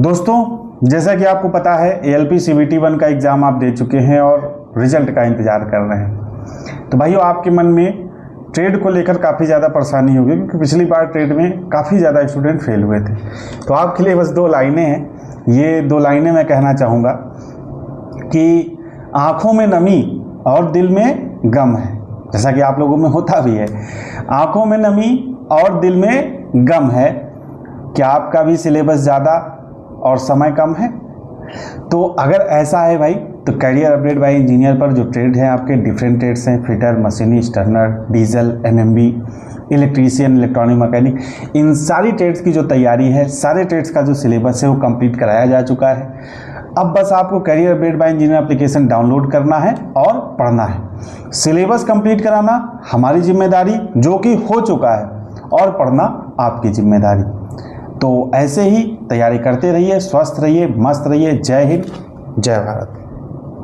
दोस्तों, जैसा कि आपको पता है ALP CBT 1 का एग्ज़ाम आप दे चुके हैं और रिजल्ट का इंतज़ार कर रहे हैं। तो भाइयों, आपके मन में ट्रेड को लेकर काफ़ी ज़्यादा परेशानी होगी, क्योंकि पिछली बार ट्रेड में काफ़ी ज़्यादा स्टूडेंट फेल हुए थे। तो आपके लिए बस 2 लाइनें हैं। ये 2 लाइनें मैं कहना चाहूँगा कि आँखों में नमी और दिल में गम है, जैसा कि आप लोगों में होता भी है। आँखों में नमी और दिल में गम है। क्या आपका भी सिलेबस ज़्यादा और समय कम है? तो अगर ऐसा है भाई, तो करियर अपडेट बाय इंजीनियर पर जो ट्रेड है, आपके डिफरेंट ट्रेड्स हैं, fitter, machinist, turner, diesel, MMB, electrician, electronic mechanic, इन सारी ट्रेड्स की जो तैयारी है, सारे ट्रेड्स का जो सिलेबस है वो कंप्लीट कराया जा चुका है। अब बस आपको career update bye engineer application download करना है और पढ़ना है। सिलेबस कंप्लीट कराना हमारी जिम्मेदारी, जो कि हो चुका है, और पढ़ना आपकी जिम्मेदारी। तो ऐसे ही तैयारी करते रहिए, स्वस्थ रहिए, मस्त रहिए। जय हिंद, जय भारत।